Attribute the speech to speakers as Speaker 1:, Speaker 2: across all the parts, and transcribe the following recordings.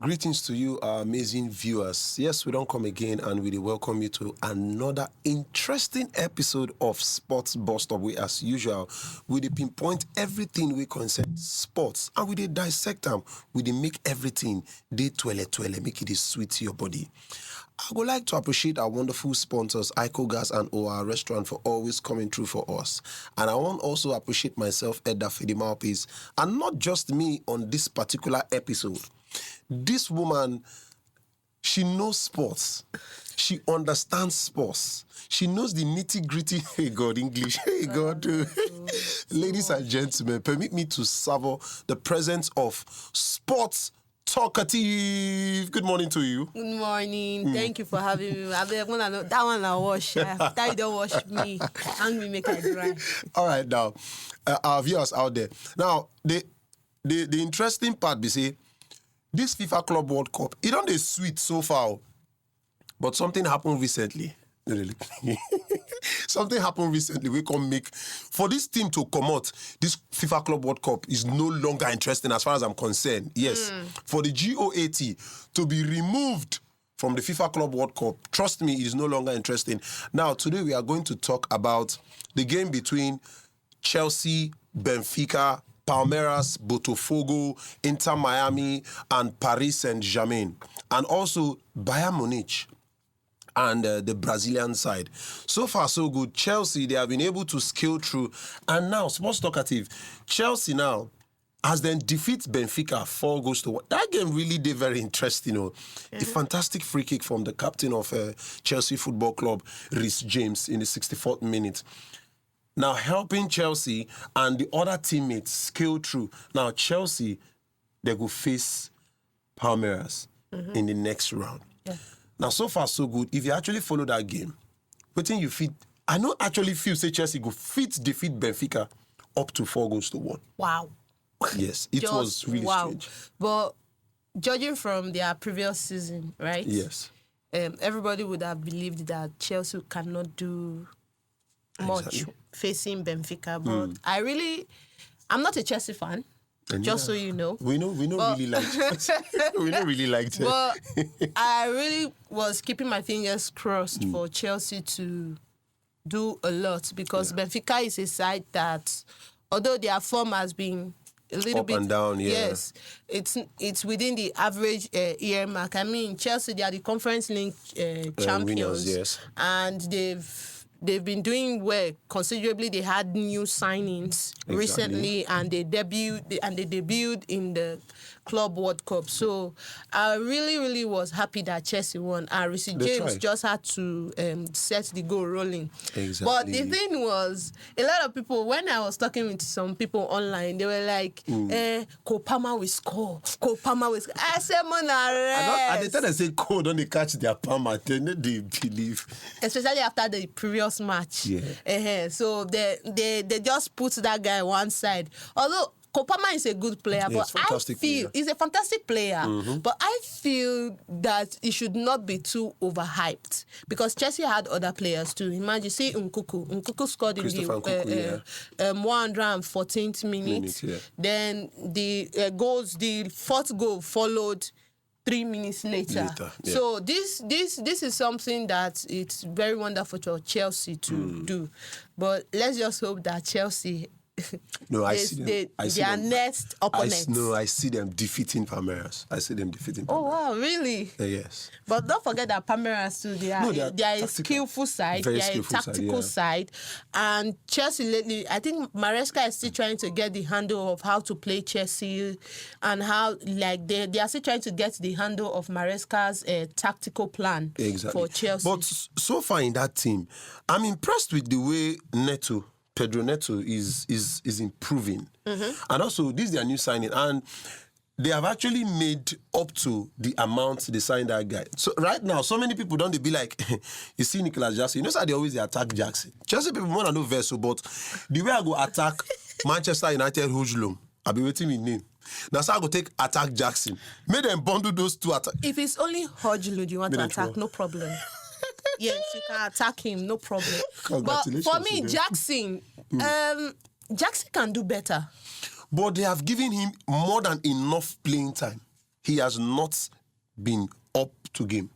Speaker 1: Greetings to you, our amazing viewers. Yes, we don't come again, and we welcome you to another interesting episode of Sports Busstop. We, as usual, we pinpoint everything we concern sports, and we dissect them. We make everything they twele, make it sweet to your body. I would like to appreciate our wonderful sponsors, Ico Gas and OR Restaurant, for always coming through for us. And I want also appreciate myself, Edafe, Dmouthpiece, and not just me on this particular episode. This woman, she knows sports. She understands sports. She knows the nitty-gritty. Hey, God, English. Hey, God. Ladies and gentlemen, permit me to savor the presence of sports talkative. Good morning to you.
Speaker 2: Good morning. Thank you for having me. That one I wash. After you don't wash me, and me make it dry.
Speaker 1: All right, now, our viewers out there. Now, the interesting part, be say, this FIFA Club World Cup, it don't sweet so far, but something happened recently. Something happened recently. We can make for this team to come out. This FIFA Club World Cup is no longer interesting as far as I'm concerned. Yes, for the GOAT to be removed from the FIFA Club World Cup, trust me, it is no longer interesting. Now, today we are going to talk about the game between Chelsea, Benfica, Palmeiras, Botafogo, Inter Miami, and Paris Saint-Germain, and also Bayern Munich and the Brazilian side. So far, so good. Chelsea, they have been able to scale through. And now, sports talkative, Chelsea now has then defeat Benfica 4-1. That game really did very interesting. A fantastic free kick from the captain of Chelsea Football Club, Reece James, in the 64th minute. Now helping Chelsea and the other teammates scale through. Now Chelsea, they go face Palmeiras in the next round. Yeah. Now so far so good. If you actually follow that game, what you feel? I don't actually feel say Chelsea go defeat Benfica up to 4-1.
Speaker 2: Wow.
Speaker 1: Yes, it was really strange.
Speaker 2: But judging from their previous season, right?
Speaker 1: Yes.
Speaker 2: Everybody would have believed that Chelsea cannot do much facing Benfica, but I'm not a Chelsea fan. Just so you know,
Speaker 1: we don't really like Chelsea. We don't really like Chelsea.
Speaker 2: But I really was keeping my fingers crossed for Chelsea to do a lot, because Benfica is a side that, although their form has been a little
Speaker 1: up
Speaker 2: bit
Speaker 1: and down,
Speaker 2: yes, it's within the average year mark. I mean, Chelsea, they are the Conference League champions,
Speaker 1: winners, yes,
Speaker 2: and they've been doing well considerably. They had new signings recently, and they debuted in the Club World Cup. So I really was happy that Chelsea won. And Reece James just had to set the goal rolling.
Speaker 1: Exactly.
Speaker 2: But the thing was, a lot of people, when I was talking with some people online, they were like, Kopama will score. Kopama will score. I said,
Speaker 1: at the time they say don't they catch their Palma, then they believe.
Speaker 2: Especially after the previous match. Yeah. So they just put that guy one side. Although Kopama is a good player, but I feel he's a fantastic player. But I feel that he should not be too overhyped, because Chelsea had other players too. Imagine, see Nkuku. Nkuku scored in the 114th minute. Then the goals, the fourth goal followed 3 minutes later. So this is something that it's very wonderful for Chelsea to do. But let's just hope that Chelsea
Speaker 1: I see
Speaker 2: their next opponent.
Speaker 1: I see them defeating Palmeiras.
Speaker 2: Oh wow, really?
Speaker 1: Yes.
Speaker 2: But don't forget that Palmeiras too, they are a skillful side, they are a tactical side. And Chelsea lately, I think Maresca is still trying to get the handle of how to play Chelsea, and how they are still trying to get the handle of Maresca's tactical plan for Chelsea.
Speaker 1: But so far in that team, I'm impressed with the way Pedro Neto is improving. And also, this is their new signing. And they have actually made up to the amount they signed that guy. So right now, so many people don't be like, you see Nicolas Jackson. You know how they always attack Jackson. Chelsea people want to know Verso, but the way I go attack Manchester United Hoodlum, I'll be waiting with name. Now, so I go attack Jackson. Make them bundle those two attacks.
Speaker 2: If it's only Hodglood you want to attack, no problem. Yes, you can attack him, no problem. But for me, Jackson can do better.
Speaker 1: But they have given him more than enough playing time. he has not been up to game.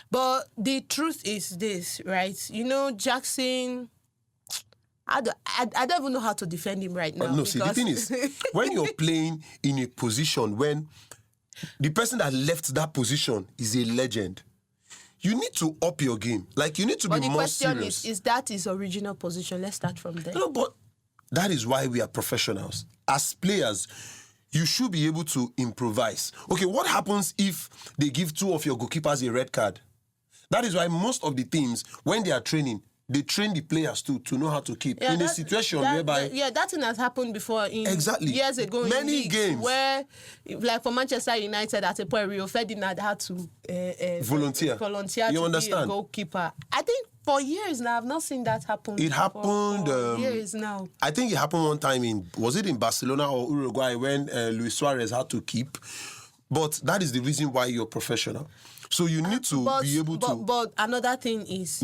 Speaker 2: But the truth is this, right? You know, Jackson, I don't even know how to defend him right now.
Speaker 1: No, see, the thing is, when you're playing in a position when the person that left that position is a legend, you need to up your game. Like, you need to be more serious.
Speaker 2: But the question is that his original position? Let's start from there.
Speaker 1: No, but that is why we are professionals. As players, you should be able to improvise. Okay, what happens if they give 2 of your goalkeepers a red card? That is why most of the teams, when they are training, they train the players to know how to keep in a situation whereby...
Speaker 2: that thing has happened before years ago.
Speaker 1: Many
Speaker 2: in
Speaker 1: games.
Speaker 2: Where, like for Manchester United, at a point, Rio Ferdinand had to volunteer
Speaker 1: you
Speaker 2: to
Speaker 1: understand?
Speaker 2: be a goalkeeper. I think for years now, I've not seen that happen.
Speaker 1: It happened...
Speaker 2: For years now.
Speaker 1: I think it happened one time was it in Barcelona or Uruguay when Luis Suarez had to keep? But that is the reason why you're professional. So you need to be able to...
Speaker 2: But another thing is...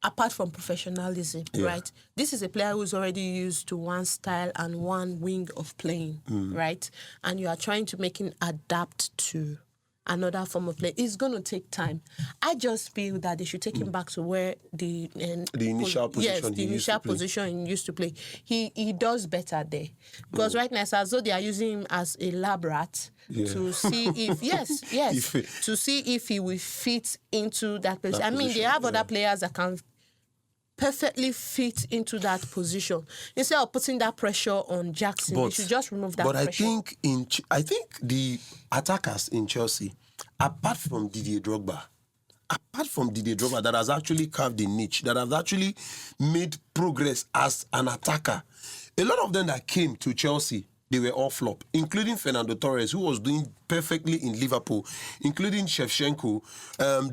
Speaker 2: Apart from professionalism, right? This is a player who's already used to one style and one wing of playing, right? And you are trying to make him adapt to another form of play. It's going to take time. I just feel that they should take him back to where the
Speaker 1: initial position.
Speaker 2: Yes, the initial position he used to play. He does better there. Because right now it's as though they are using him as a lab rat to see if to see if he will fit into that position. I mean, they have other players that can perfectly fit into that position. Instead of putting that pressure on Jackson, they should just remove that pressure.
Speaker 1: But I think the attackers in Chelsea, apart from Didier Drogba that has actually carved a niche, that has actually made progress as an attacker, a lot of them that came to Chelsea, they were all flop, including Fernando Torres, who was doing perfectly in Liverpool, including Shevchenko.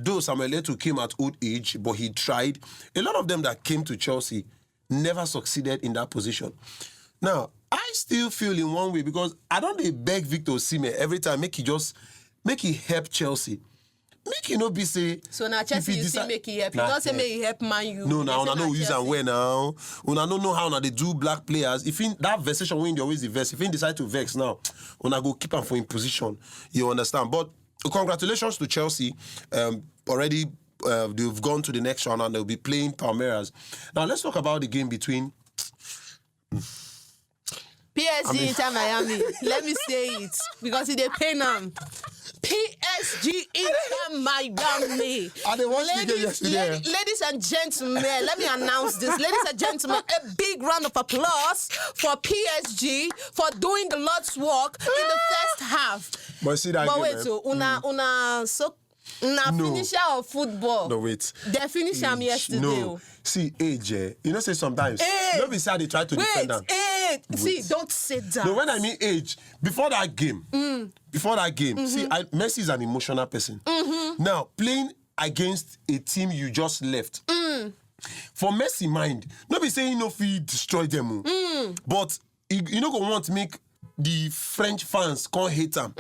Speaker 1: Though Samuel Eto'o came at old age, but he tried. A lot of them that came to Chelsea never succeeded in that position. Now, I still feel in one way, because I don't beg Victor Osimhen every time, make he help Chelsea. Make you be say.
Speaker 2: So now Chelsea you see make it help. You don't say make it help Man U.
Speaker 1: No, now I know use and where now. Una don't know how now they do black players. If in that vexation when they always vex, if he decide to vex now, una go keep him for in position. You understand? But congratulations to Chelsea. Already they've gone to the next round and they'll be playing Palmeiras. Now let's talk about the game between
Speaker 2: PSG Inter Miami. Let me say it because they pay now. PSG Inter Miami. Ladies and gentlemen, let me announce this. Ladies and gentlemen, a big round of applause for PSG for doing the Lord's work in the first half.
Speaker 1: But see that
Speaker 2: wait, so finisher of football.
Speaker 1: No, wait.
Speaker 2: They finished them yesterday. No.
Speaker 1: See, age, you know, say sometimes. Don't be sad they try to defend them.
Speaker 2: See, don't say that.
Speaker 1: No, when I mean age, before that game, see, Messi is an emotional person. Now, playing against a team you just left, for Messi mind, not be saying no feed destroy them, but you know, go want to make the French fans can't hate them.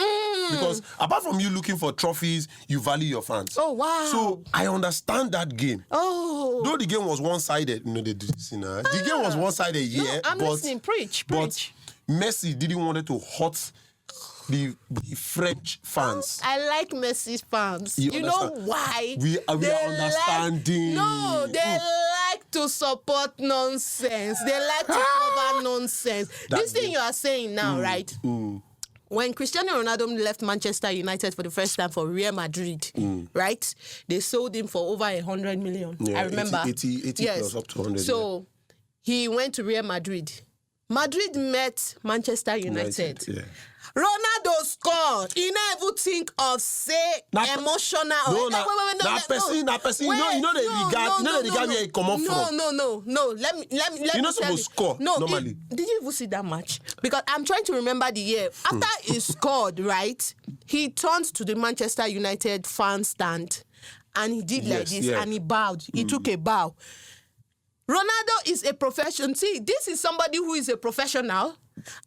Speaker 1: Because apart from you looking for trophies, you value your fans.
Speaker 2: Oh, wow.
Speaker 1: So I understand that game.
Speaker 2: Oh.
Speaker 1: Though the game was one-sided. No, they do this, the game was one-sided,
Speaker 2: no, I'm listening. Preach.
Speaker 1: But Messi didn't want to hurt the French fans.
Speaker 2: I like Messi's fans. You know why?
Speaker 1: We are understanding.
Speaker 2: They like to support nonsense. They like to cover nonsense. This thing you are saying now, right? When Cristiano Ronaldo left Manchester United for the first time for Real Madrid, right? They sold him for over 100 million.
Speaker 1: Yeah,
Speaker 2: I remember.
Speaker 1: 80 plus up to 100.
Speaker 2: So he went to Real Madrid. Madrid met Manchester United. Ronaldo scored. He never think of emotional.
Speaker 1: No, person. You know the regard where he come up from.
Speaker 2: No. Let me.
Speaker 1: You're not supposed to score.
Speaker 2: No,
Speaker 1: normally.
Speaker 2: Did you even see that match? Because I'm trying to remember the year after he scored. Right, he turned to the Manchester United fan stand and he did like this and he bowed. He took a bow. Ronaldo is a professional. See, this is somebody who is a professional.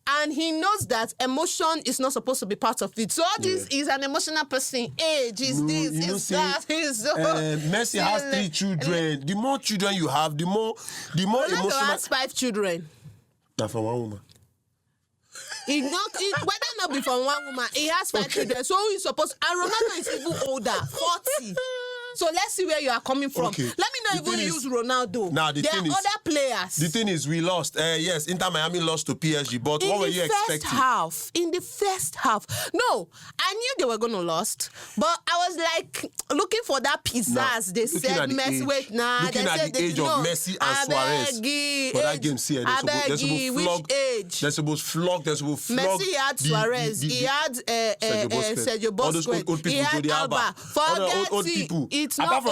Speaker 2: And he knows that emotion is not supposed to be part of it. So all this is an emotional person. Age is this, is that.
Speaker 1: Messi has 3 children. The more children you have, the more emotional.
Speaker 2: Ronaldo has 5 children.
Speaker 1: Not from one woman.
Speaker 2: Whether not be from one woman, he has 5 children. So he's supposed. And Ronaldo is even older, 40. So let's see where you are coming from. Okay. Let me not even use Ronaldo.
Speaker 1: Now
Speaker 2: there are other players.
Speaker 1: The thing is, we lost. Yes, Inter Miami lost to PSG. But what were you expecting?
Speaker 2: In the first half, no, I knew they were going to lose, but I was like looking for that pizzazz. They said Messi. Wait, nah.
Speaker 1: Looking
Speaker 2: they
Speaker 1: at
Speaker 2: said
Speaker 1: the age of Messi and Suarez for that game. See, they're supposed to flog.
Speaker 2: Messi had Suarez. He had Sergio Busquets. He had Alba. Forget
Speaker 1: old people.
Speaker 2: It's not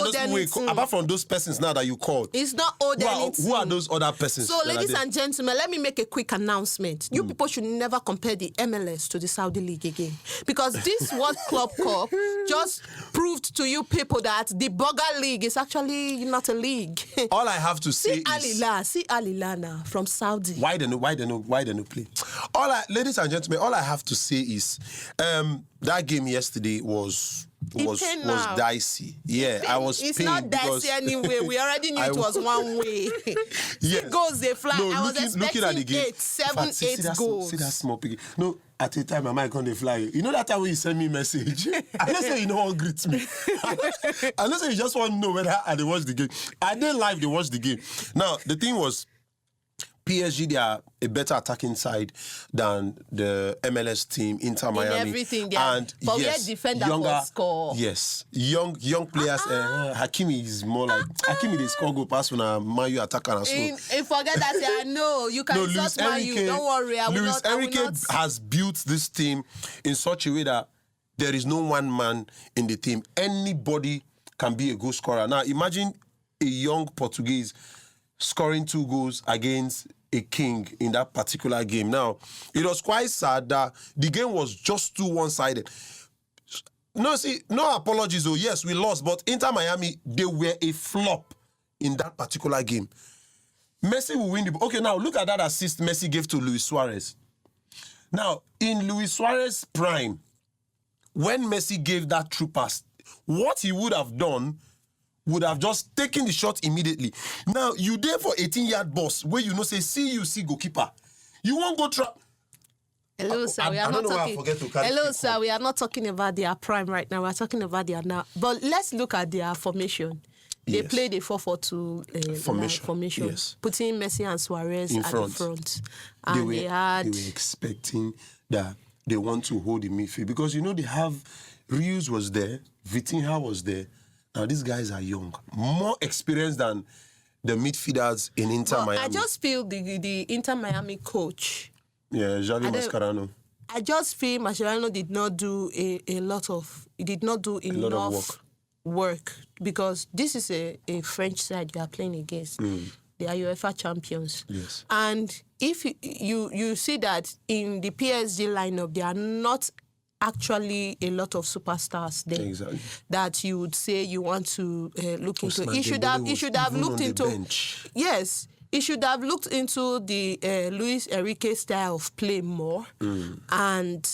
Speaker 1: apart from those persons now that you called.
Speaker 2: It's not old anything.
Speaker 1: Who are those other persons?
Speaker 2: So, ladies and gentlemen, let me make a quick announcement. You people should never compare the MLS to the Saudi League again. Because this World Club Cup just proved to you people that the Burger League is actually not a league.
Speaker 1: All I have to say is...
Speaker 2: See Al Hilal now from Saudi.
Speaker 1: Why they no play? Ladies and gentlemen, all I have to say is that game yesterday was dicey. Yeah, I was
Speaker 2: It's
Speaker 1: pained
Speaker 2: not dicey anyway. We already knew it was one way.
Speaker 1: Yes.
Speaker 2: Goals they fly.
Speaker 1: No,
Speaker 2: I was expecting
Speaker 1: at the game,
Speaker 2: 8 goals.
Speaker 1: See that small pig. No, at a time my mind can't fly. You know that time when you send me a message? I don't say you don't want to greet me. I don't say you just want to know whether I watch the game. I didn't live they watch the game. Now the thing was, PSG, they are a better attacking side than the MLS team, Inter Miami.
Speaker 2: In everything, yeah.
Speaker 1: And
Speaker 2: but yes, defender for score.
Speaker 1: Yes, young players. Hakimi is more like Hakimi. They score goal pass when a Man U attacker and so.
Speaker 2: Forget that. I know you can just Man U. Don't worry.
Speaker 1: Luis Enrique has built this team in such a way that there is no one man in the team. Anybody can be a goal scorer. Now imagine a young Portuguese scoring 2 goals against a king in that particular game. Now, it was quite sad that the game was just too one-sided. No apologies though. Yes, we lost, but Inter Miami, they were a flop in that particular game. Messi will win the... Okay, now look at that assist Messi gave to Luis Suarez. Now, in Luis Suarez's prime, when Messi gave that true pass, what he would have done would have just taken the shot immediately. Now, you there for 18-yard boss, where you know say, see goalkeeper. You won't go trap.
Speaker 2: Hello, sir. We are not talking. Hello, sir. We are not talking about their prime right now. We are talking about their now. But let's look at their formation. They played a 4-4-2 formation, putting Messi and Suarez at the front. And they were
Speaker 1: expecting that they want to hold the midfield because you know they have Rios was there, Vitinha was there. Now, these guys are young, more experienced than the midfielders in Inter Miami.
Speaker 2: I just feel the Inter Miami coach.
Speaker 1: Yeah, Javi Mascherano.
Speaker 2: I just feel Mascherano did not do enough work because this is a French side you are playing against. They are UEFA champions.
Speaker 1: Yes.
Speaker 2: And if you see that in the PSG lineup, they are not actually a lot of superstars there that you would say you want to look into. He should have looked into. Yes, he should have looked into the Luis Enrique style of play more and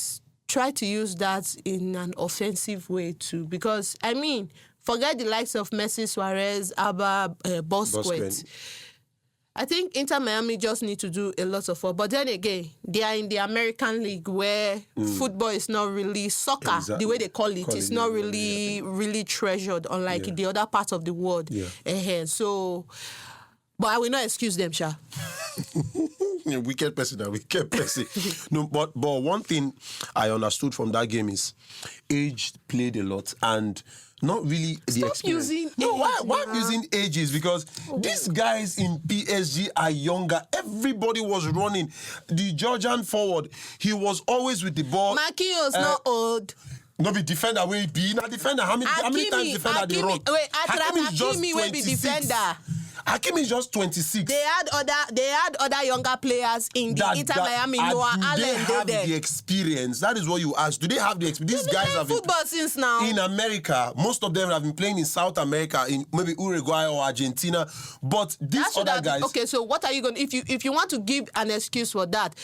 Speaker 2: try to use that in an offensive way too. Because I mean, forget the likes of Messi, Suarez, Alba, Busquets. I think Inter Miami just need to do a lot of work. But then again, they are in the American League where football is not really soccer, the way they call it. It's not really treasured, unlike the other parts of the world. Yeah. So, but I will not excuse them, Sha.
Speaker 1: Wicked person. No, but one thing I understood from that game is age played a lot and not really the experience. Why I'm using ages? Because these guys in PSG are younger. Everybody was running. The Georgian forward, he was always with the ball.
Speaker 2: Marquinhos not old.
Speaker 1: No be defender will be na defender. How many times defender they run?
Speaker 2: Hakimi will be defender.
Speaker 1: Hakimi is just 26.
Speaker 2: They had other younger players in the Inter Miami. Noah Allen.
Speaker 1: Do they have the experience? That is what you ask. Do they have the experience? These guys have been
Speaker 2: football since now.
Speaker 1: In America, most of them have been playing in South America, in maybe Uruguay or Argentina. But these other guys.
Speaker 2: Okay, so what are you going to if you want to give an excuse for that?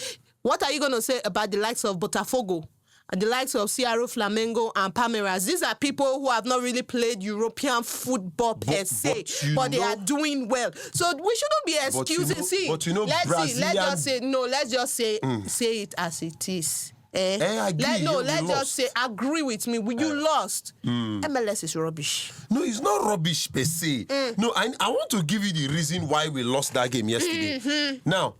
Speaker 2: What are you going to say about the likes of Botafogo the likes of Ciaro, Flamengo, and Palmeiras. These are people who have not really played European football per se, but they are doing well. So we shouldn't be excusing. Let's just say it as it is.
Speaker 1: I agree.
Speaker 2: Let's just say, agree with me. You lost. MLS is rubbish.
Speaker 1: No, it's not rubbish per se. No, I want to give you the reason why we lost that game yesterday. Now,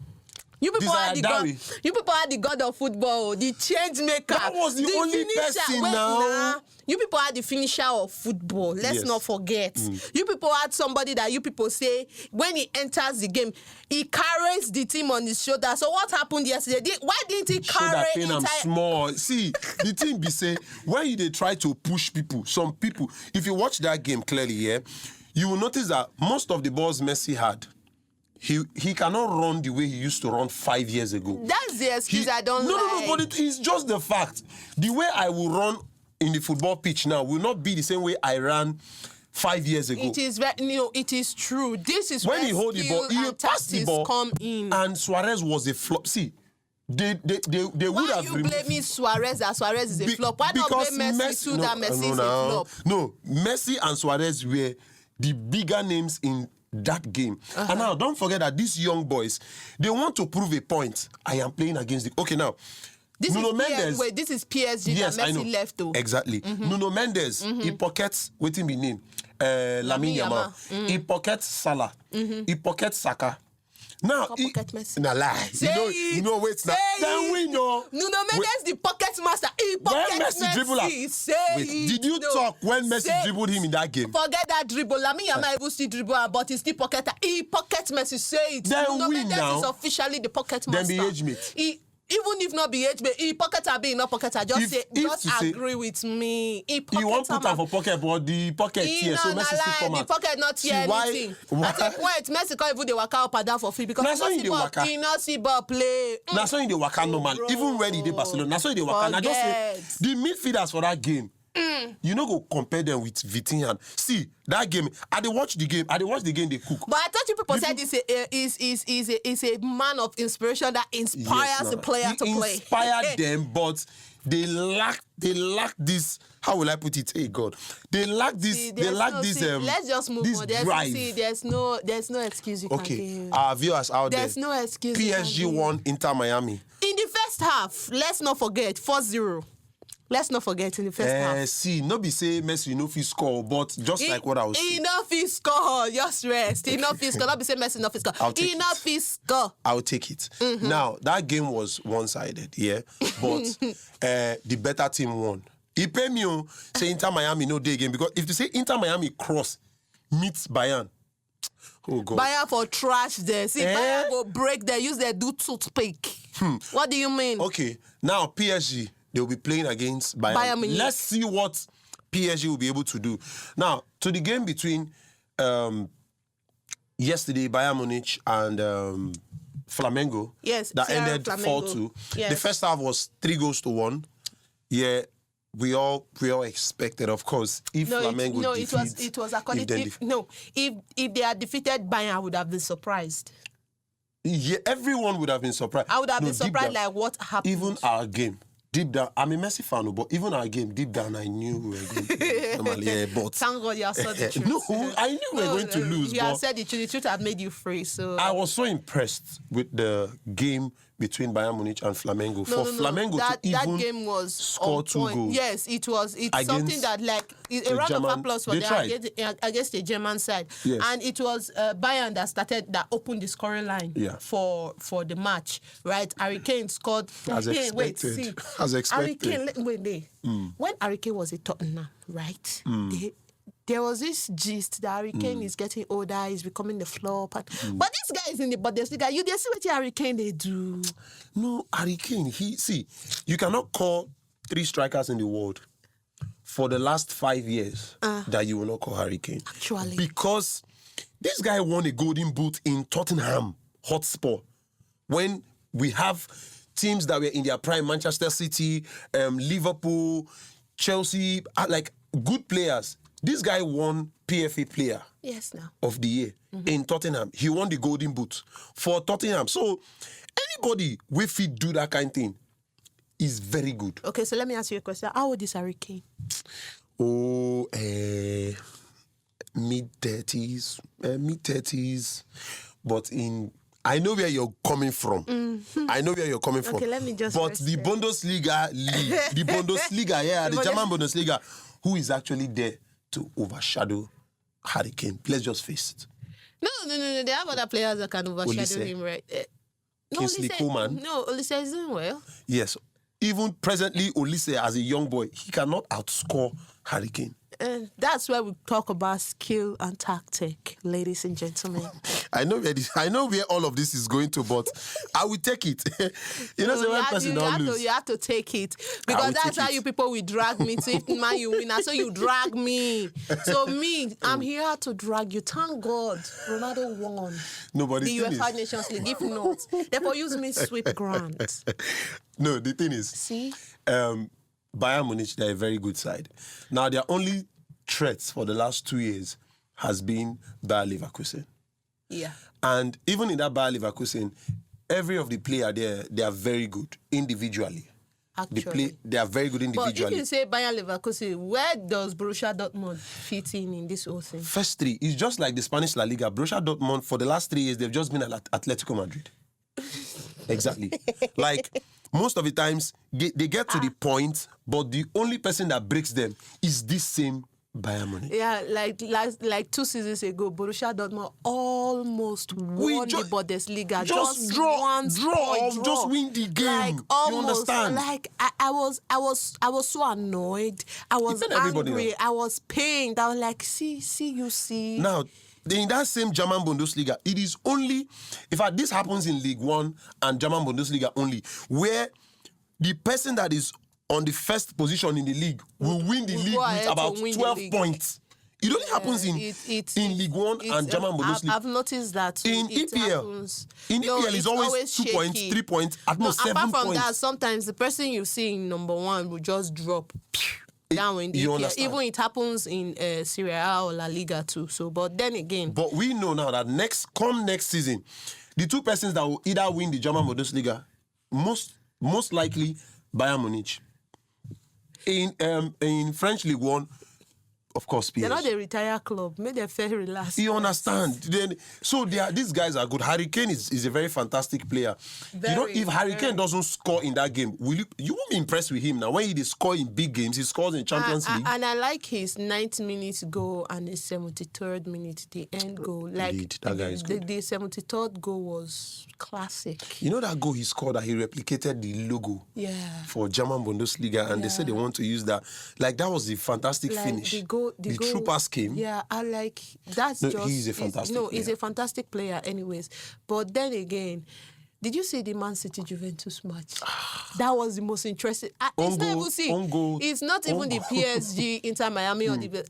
Speaker 2: you people are the god of football, the change maker.
Speaker 1: That was the only person now.
Speaker 2: You people are the finisher of football. Let's not forget. You people had somebody that you people say when he enters the game, he carries the team on his shoulder. So what happened yesterday? Why didn't he carry
Speaker 1: it? I'm small. See, the thing be say when they try to push people, some people, if you watch that game clearly, you will notice that most of the balls Messi had, he cannot run the way he used to run 5 years ago.
Speaker 2: That's the excuse I don't like.
Speaker 1: No, but it is just the fact. The way I will run in the football pitch now will not be the same way I ran 5 years ago.
Speaker 2: It is it is true. This is
Speaker 1: when he hold the ball, he passed the ball,
Speaker 2: come in.
Speaker 1: And Suarez was a flop. See, they would have.
Speaker 2: Why you blaming Suarez that Suarez is a flop? Why not blame Messi too that Messi is a flop?
Speaker 1: No, Messi and Suarez were the bigger names in that game. And now don't forget that these young boys, they want to prove a point. I am playing against the now.
Speaker 2: This is PSG that Messi left though.
Speaker 1: Exactly. Nuno Mendes, he pockets waiting be name. Lamine Yamal. He pockets Salah. He pockets Saka. Now,
Speaker 2: na
Speaker 1: lie. You know, wait now. Then we know.
Speaker 2: Nuno Mendes the pocket master. He pockets Messi.
Speaker 1: Did you talk when Messi dribbled him in that game?
Speaker 2: Forget that dribble. Lamine Yamal even still dribble, but he still pocket. He pockets Messi. Say it.
Speaker 1: Then
Speaker 2: Nuno
Speaker 1: we
Speaker 2: Mendes
Speaker 1: now.
Speaker 2: Is officially the pocket master.
Speaker 1: Then be age mate.
Speaker 2: Even if not be HB, he pocket or be not pocket, just agree with me.
Speaker 1: He won't put her for pocket, but the pocket here, so Messi still come out.
Speaker 2: The pocket not here anything. At a point, Messi can't even the waka up and down for free because he not see ball play.
Speaker 1: That's why he the waka normal. Even when he did Barcelona, that's why he the waka. Now just say the midfielders for that game. You know, go compare them with Vitinha. See that game. I dey watch the game. They cook.
Speaker 2: But I thought you people said is a man of inspiration that inspires the player to play.
Speaker 1: Inspired them, but they lack this. How will I put it? Hey God, they lack this.
Speaker 2: Let's just move on. There's no excuse you can give.
Speaker 1: Our viewers out there.
Speaker 2: There's no excuse.
Speaker 1: PSG won Inter Miami
Speaker 2: in the first half. Let's not forget 4-0. Let's not forget in the first half.
Speaker 1: See, no be say Messi no fit score, but just like what I was saying.
Speaker 2: He no fit score, just rest. He no fit score. Not be say Messi no fit score. He no fit score.
Speaker 1: I'll take it. Now, that game was one-sided, but the better team won. He pay me say Inter Miami no day game because if you say Inter Miami cross meets Bayern, oh God.
Speaker 2: Bayern for trash there. See, Bayern go break there, use their toothpick. What do you mean?
Speaker 1: Okay, now PSG. They will be playing against Bayern. Let's see what PSG will be able to do. Now, to the game between yesterday, Bayern Munich and Flamengo.
Speaker 2: Yes,
Speaker 1: that ended 4-2. Yes. The first half was 3-1. Yeah, we all expected, of course, if Flamengo defeat.
Speaker 2: It was according if they had defeated Bayern, I would have been surprised.
Speaker 1: Yeah, everyone would have been surprised.
Speaker 2: I would have been surprised like what happened.
Speaker 1: Even our game. Deep down, I'm a Messi fan, but even our game, deep down, I knew we were going to normally, but
Speaker 2: thank God you have said the truth.
Speaker 1: No, I knew we were going to lose.
Speaker 2: You have said the truth. The truth had made you free. So
Speaker 1: I was so impressed with the game between Bayern Munich and Flamengo. Flamengo
Speaker 2: that
Speaker 1: even
Speaker 2: game was
Speaker 1: score 2 goals.
Speaker 2: Yes, it was. It's something that a round of applause for them against the German side.
Speaker 1: Yes.
Speaker 2: And it was Bayern that opened the scoring line for the match. Right, Harry Kane scored.
Speaker 1: As expected. As expected.
Speaker 2: When Harry Kane was at Tottenham, right? There was this gist that Harry Kane is getting older, he's becoming the flop. But this guy is in the Bundesliga. You see what Harry Kane they do?
Speaker 1: No, Harry Kane, you cannot call 3 strikers in the world for the last 5 years that you will not call Harry Kane.
Speaker 2: Actually.
Speaker 1: Because this guy won a golden boot in Tottenham Hotspur when we have teams that were in their prime, Manchester City, Liverpool, Chelsea, like good players. This guy won PFA Player of the Year in Tottenham. He won the Golden Boot for Tottenham. So anybody will fit do that kind of thing. is very good.
Speaker 2: Okay, so let me ask you a question. How old is Harry Kane?
Speaker 1: Oh, mid-30s. But I know where you're coming from.
Speaker 2: Mm-hmm.
Speaker 1: I know where you're coming from.
Speaker 2: Okay, let me just
Speaker 1: But the Bundesliga league, the Bundesliga, who is actually there to overshadow Harry Kane? Let's just face it.
Speaker 2: No. There are other players that can overshadow him, right?
Speaker 1: Kingsley Coman.
Speaker 2: No, Olise is doing well.
Speaker 1: Yes. Even presently, Olise, as a young boy, he cannot outscore Harry Kane.
Speaker 2: And that's where we talk about skill and tactic, ladies and gentlemen.
Speaker 1: I know where all of this is going to, but I will take it. You know, when person don't lose.
Speaker 2: You have to take it. Because that's how you people will drag me to if man you win. So you drag me. So me, I'm here to drag you. Thank God, Ronaldo won.
Speaker 1: The
Speaker 2: UEFA Nations League. If not, therefore use me sweep grant.
Speaker 1: No, the thing is,
Speaker 2: see,
Speaker 1: Bayern Munich, they're a very good side. Now, their only threats for the last 2 years has been Bayer Leverkusen.
Speaker 2: Yeah.
Speaker 1: And even in that Bayer Leverkusen, every of the player there, they are very good individually.
Speaker 2: Actually.
Speaker 1: They are very good individually.
Speaker 2: But if you say Bayer Leverkusen, where does Borussia Dortmund fit in this whole thing?
Speaker 1: First three, it's just like the Spanish La Liga. Borussia Dortmund, for the last 3 years, they've just been at Atletico Madrid. Exactly. Like, most of the times, they get to the point, but the only person that breaks them is this same Bayern Munich.
Speaker 2: Yeah, like 2 seasons ago, Borussia Dortmund almost won the Bundesliga. Just draw,
Speaker 1: just win the game.
Speaker 2: Like almost,
Speaker 1: you understand?
Speaker 2: Like I was so annoyed. I was angry. I was pained. I was like, see.
Speaker 1: Now, in that same German Bundesliga, it is only, in fact, this happens in League One and German Bundesliga only, where the person that is on the first position in the league will win the league with about 12 points. It only happens in League One and German Bundesliga.
Speaker 2: I've noticed that too.
Speaker 1: In EPL, it's always 2 points, 3 points, at most 7 points.
Speaker 2: Apart from that, sometimes the person you see in number one will just drop down in the EPL. Even it happens in Serie A or La Liga too. So, but then again.
Speaker 1: But we know now that next season, the two persons that will either win the German Bundesliga, most likely Bayern Munich. In French League One, of course, PSG.
Speaker 2: They're not a retire club. Make them fair relax.
Speaker 1: You understand? These guys are good. Harry Kane is a very fantastic player. If Harry Kane doesn't score in that game, you won't be impressed with him now. When he scores in big games, he scores in Champions League.
Speaker 2: And I like his 9th minute goal and his 73rd minute, the end goal. Like
Speaker 1: indeed, that guy is good.
Speaker 2: The 73rd goal was classic.
Speaker 1: You know that goal he scored that he replicated the logo for German Bundesliga, and they said they want to use that. Like, that was the fantastic finish. The troopers came.
Speaker 2: Yeah, I like that's
Speaker 1: he's a fantastic player.
Speaker 2: He's a fantastic player anyways. But then again, did you see the Man City Juventus match? That was the most interesting. It's not even the PSG Inter Miami or the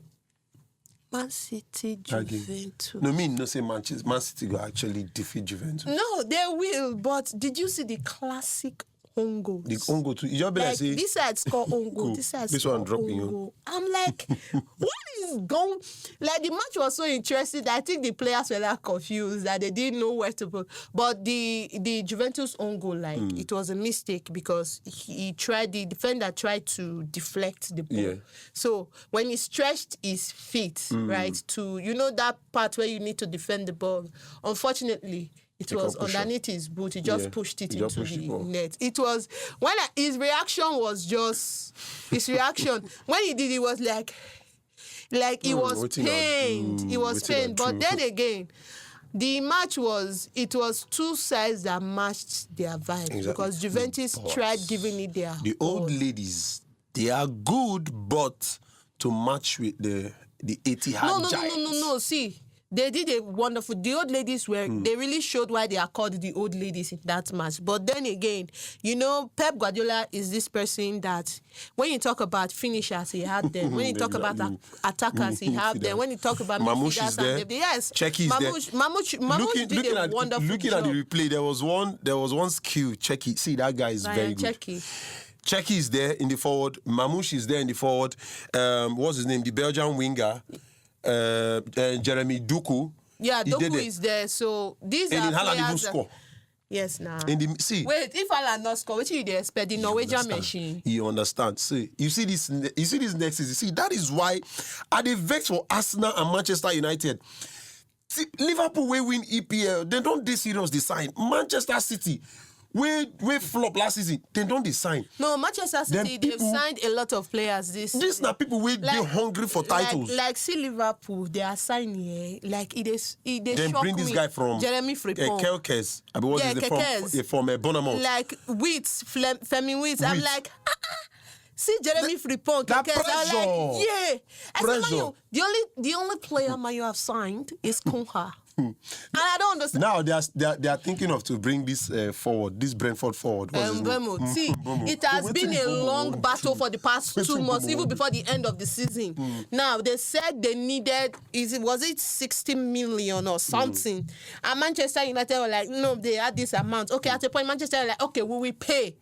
Speaker 2: Man City Juventus.
Speaker 1: No say Manchester. Man City will actually defeat Juventus.
Speaker 2: No, they will. But did you see the classic own goals?
Speaker 1: The own goal too. You just be like, say,
Speaker 2: this side score own goal. This side score own goal. I'm like, what is going? Like, the match was so interesting that I think the players were like confused that they didn't know where to put. But the Juventus own goal, it was a mistake because the defender tried to deflect the ball. Yeah. So when he stretched his feet, right, to that part where you need to defend the ball, unfortunately, it was underneath his boot. He just pushed it into the net. It was his reaction when he did it was like he was pained. He was pained. But then again, the match was 2 sides that matched their vibes because Juventus tried giving it their.
Speaker 1: The old ladies, they are good, but to match with the Etihad Giants.
Speaker 2: No. See. They did a wonderful. The old ladies they really showed why they are called the old ladies in that match. But then again, Pep Guardiola is this person that when you talk about finishers, he had them. When you talk about attackers, he had them. When you talk about
Speaker 1: Mamouche is there.
Speaker 2: Yes,
Speaker 1: Checky is there.
Speaker 2: Mamouche did a wonderful job.
Speaker 1: Looking at the replay, there was one skill. Checky, see that guy is very good. Checky is there in the forward. Mamouche is there in the forward. What's his name? The Belgian winger. Jeremy Doku.
Speaker 2: Yeah, Doku is there. So these are players.
Speaker 1: Even score.
Speaker 2: Yes, now.
Speaker 1: See.
Speaker 2: Wait, if Haaland not score, what you expect? The Norwegian machine.
Speaker 1: You understand? See, you see this next season. See, that is why are they vexed for Arsenal and Manchester United. See, Liverpool will win EPL. They don't serious design. Manchester City. We flop last season. They don't design.
Speaker 2: No, Manchester City, they've signed a lot of players.
Speaker 1: These are people they're hungry for titles.
Speaker 2: Like see Liverpool, they are signing like it is. Then
Speaker 1: bring this guy from
Speaker 2: Jeremy Frimpong.
Speaker 1: Kelkes. I mean, what is it from Bonamont?
Speaker 2: Like Wits, Femi Wits. I'm like, see Jeremy Frimpong.
Speaker 1: That pressure.
Speaker 2: I'm like, yeah.
Speaker 1: Pressure.
Speaker 2: The only player Manu have signed is Kunha. And I don't understand.
Speaker 1: Now they are thinking of to bring this forward, this Brentford forward.
Speaker 2: See, it has been a long battle for the past 2 months, even before the end of the season. Now they said they needed, was it 60 million or something? And Manchester United were like, no, they had this amount. Okay, at a point Manchester were like, okay, we will pay.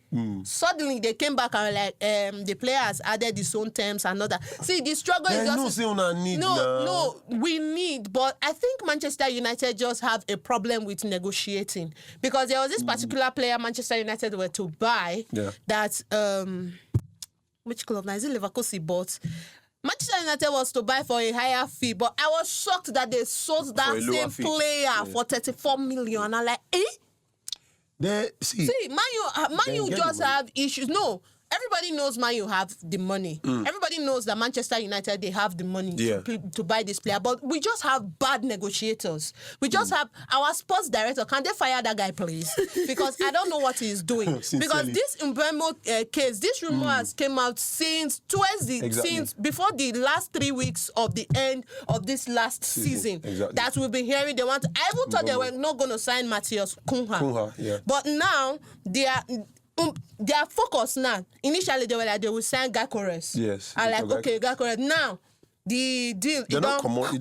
Speaker 2: Suddenly they came back and were like, the players added his own terms and all that. See, the struggle is just no, we need, but I think Manchester United just have a problem with negotiating, because there was this particular player Manchester United were to buy that which club now? Is it Leverkusen bought? Manchester United was to buy for a higher fee, but I was shocked that they sold that same player for 34 million. And I'm like, See, Man U just have issues. No. Everybody knows Man U have the money. Everybody knows that Manchester United, they have the money to buy this player. But we just have bad negotiators. We just have our sports director. Can they fire that guy, please? Because I don't know what he's doing. Because this Mbeumo case, this rumor has came out since before the last 3 weeks of the end of this last season. That we've been hearing they want. I even thought they were not going to sign Matthias Cunha. But now they are. Their focus now. Initially, they were like they would sign Gyökeres.
Speaker 1: Yes.
Speaker 2: I'm like, okay, Gyökeres. Now, the deal.
Speaker 1: They don't come on.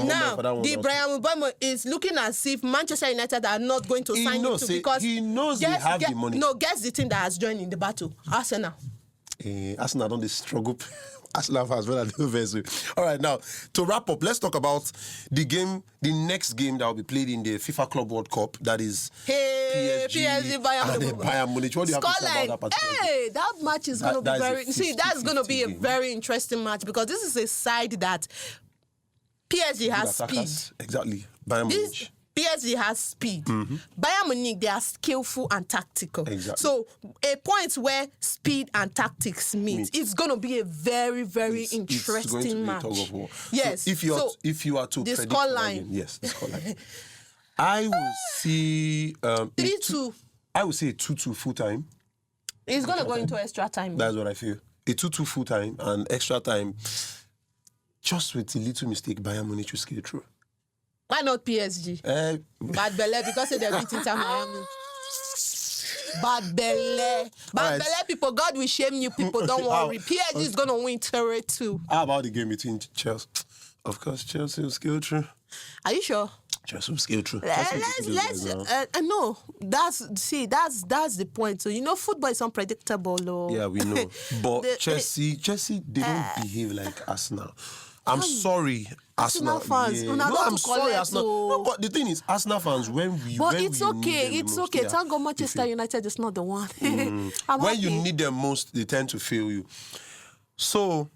Speaker 2: Now,
Speaker 1: for that one.
Speaker 2: the Brian Mbeumo is looking as if Manchester United are not going to sign him because
Speaker 1: he knows they have the money.
Speaker 2: No, guess the team that has joined in the battle. Arsenal.
Speaker 1: Arsenal don't struggle. Arsenal fans, well, I do very. All right, now to wrap up, let's talk about the next game that will be played in the FIFA Club World Cup. That is PSG Bayern Munich. What do you have to say about that particular?
Speaker 2: That match is going to be very. That's going to be a very interesting match, because this is a side that PSG has speed.
Speaker 1: Exactly, Bayern Munich.
Speaker 2: PSG has speed. Bayern Munich, they are skillful and tactical.
Speaker 1: Exactly.
Speaker 2: So a point where speed and tactics meet. It's going to be a very, very interesting match.
Speaker 1: Tug of war.
Speaker 2: Yes.
Speaker 1: So if you are to
Speaker 2: predict the scoreline,
Speaker 1: the scoreline. I will see
Speaker 2: 3-2.
Speaker 1: I would say 2-2 full time.
Speaker 2: It's going to go into extra time.
Speaker 1: That's what I feel. A 2-2 full time and extra time. Just with a little mistake, Bayern Munich will scale through.
Speaker 2: Why not PSG? Bad Belle, because they're beating Miami. Bad Belle. Bad Belle people, God will shame you people, don't worry. PSG is going to win 3-2.
Speaker 1: How about the game between Chelsea? Of course, Chelsea will scale through.
Speaker 2: Are you sure?
Speaker 1: Chelsea will scale through.
Speaker 2: No, that's the point. So, football is unpredictable.
Speaker 1: Yeah, we know. But Chelsea, they don't behave like Arsenal. I'm sorry, Arsenal
Speaker 2: fans.
Speaker 1: Yeah. No, I'm sorry, Arsenal. No, but the thing is, Arsenal fans,
Speaker 2: it's okay. Thank God Manchester United is not the one.
Speaker 1: When you need them most, they tend to fail you. So,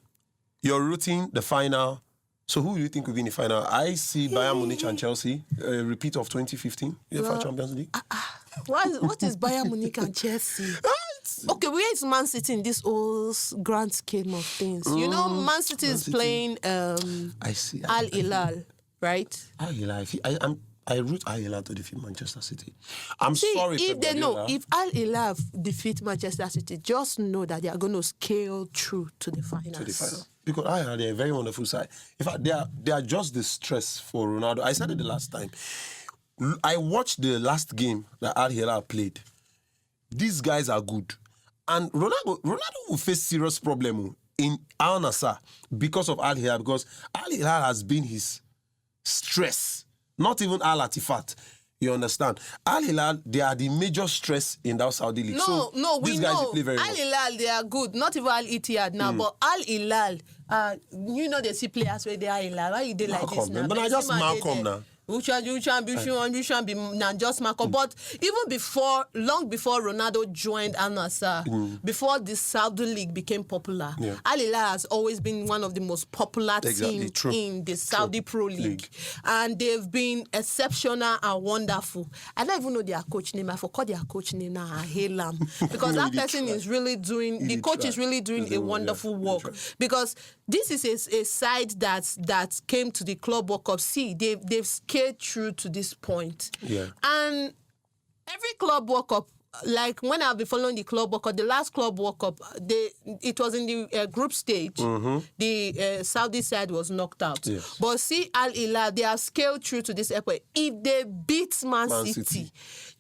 Speaker 1: you're rooting the final. So, who do you think will be in the final? I see Bayern Munich and Chelsea. Repeat of 2015 UEFA Champions League.
Speaker 2: What is Bayern Munich and Chelsea? Okay, where is Man City in this whole grand scheme of things? Man City is playing Al Hilal, right?
Speaker 1: Al Hilal. I root Al Hilal to defeat Manchester City. I'm sorry.
Speaker 2: If Al Hilal defeat Manchester City, just know that they are going to scale through to the finals.
Speaker 1: Because Al Hilal, they're a very wonderful side. In fact, they are just the stress for Ronaldo. I said it the last time. I watched the last game that Al Hilal played. These guys are good. And Ronaldo will face serious problem in Al Nassr because of Al Hilal, because Al Hilal has been his stress, not even Al Atifat. You understand? Al Hilal, they are the major stress in that Saudi league.
Speaker 2: We know. Play very Al Hilal, they are good. Not even Al Ittihad now, but Al Hilal, they see players where they are Hilal. Why you do like this now?
Speaker 1: But I just Malcolm now.
Speaker 2: which one be just Marco. But even long before Ronaldo joined Al Nassr, before the Saudi league became popular, Al Hilal has always been one of the most popular teams in the Saudi Pro League. And they've been exceptional and wonderful. I don't even know their coach name. I forgot their coach name now. I hail him. Because that person is really doing, the coach is really doing a wonderful work. Because this is a side that came to the Club World Cup. See, they've scaled through to this point. Yeah. And every Club World Cup, like when I've been following the Club World Cup, the last Club World Cup, it was in the group stage. The Saudi side was knocked out. Yes. But see, Al Hilal, they have scaled through to this airport. If they beat Man City,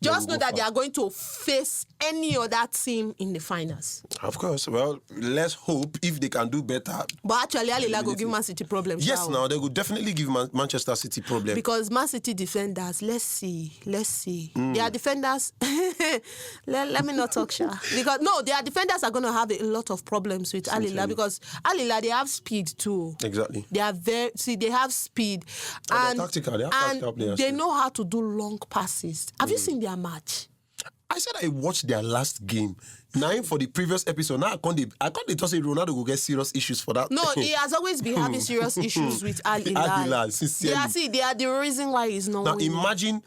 Speaker 2: just know that they are going to face any other team in the finals.
Speaker 1: Of course. Well, let's hope if they can do better.
Speaker 2: But actually, Al Hilal will give Man City problems.
Speaker 1: Yes, now they will definitely give Manchester City problems.
Speaker 2: Because Man City defenders, let's see. Their defenders, let me not talk, Sha. Because no, their defenders are going to have a lot of problems with Al Hilal because Al Hilal, they have speed too.
Speaker 1: Exactly.
Speaker 2: They have speed. And
Speaker 1: they're tactical. They have tactical players.
Speaker 2: They know how to do long passes. Have you seen their match?
Speaker 1: I said I watched their last game. Now for the previous episode, now I can't just say Ronaldo will get serious issues for that.
Speaker 2: No, he has always been having serious issues with Al Hilal.
Speaker 1: Al Hilal, sincerely.
Speaker 2: They are the reason why he's not winning.
Speaker 1: Now imagine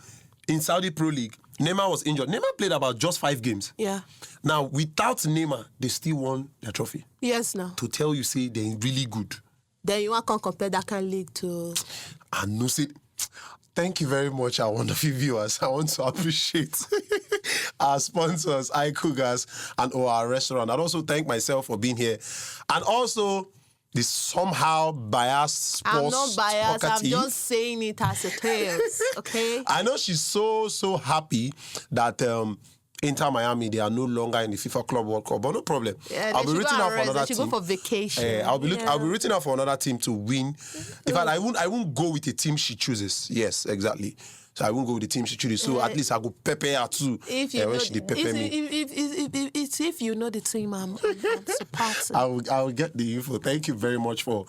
Speaker 1: in Saudi Pro League, Neymar was injured. Neymar played about just 5 games.
Speaker 2: Yeah.
Speaker 1: Now without Neymar, they still won their trophy.
Speaker 2: Yes, now.
Speaker 1: To tell you, say they're really good.
Speaker 2: Then you want to compare that kind of league to.
Speaker 1: And no, say. Thank you very much, our wonderful viewers. I want to appreciate our sponsors, iCougars and our restaurant. I'd also thank myself for being here. And also, this somehow biased sports.
Speaker 2: I'm not biased. I'm just saying it as it is, okay?
Speaker 1: I know she's so happy that Inter Miami, they are no longer in the FIFA Club World Cup, but no problem.
Speaker 2: Yeah, I'll be rooting out for another team. They should go for vacation.
Speaker 1: I'll be rooting out for another team to win. In fact, I won't go with the team she chooses. Yes, exactly. So I won't go with the team she chooses. So at least I go pepper her too. If
Speaker 2: you know the team, I'm supporting.
Speaker 1: I'll get the info. Thank you very much for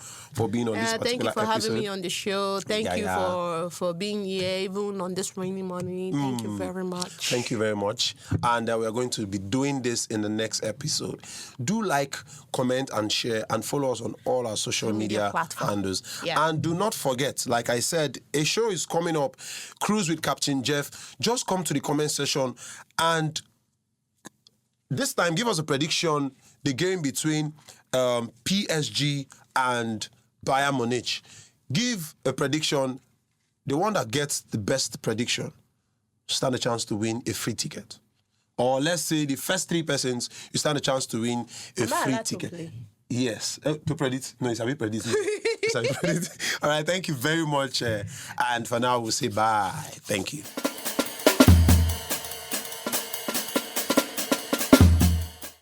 Speaker 1: being on this particular episode.
Speaker 2: Thank you for having me on the show. Thank you for being here, even on this rainy morning. Thank you very much.
Speaker 1: Thank you very much. And we are going to be doing this in the next episode. Do like, comment, and share, and follow us on all our social media handles. Yeah. And do not forget, like I said, a show is coming up. Cruise with Captain Jeff. Just come to the comment section and this time give us a prediction, the game between PSG and Bayern Munich. Give a prediction. The one that gets the best prediction stand a chance to win a free ticket. Or let's say the first 3 persons, you stand a chance to win a free ticket. Yes. To predict? No, it's a bit predict. All right, thank you very much. And for now, we'll say bye. Thank you.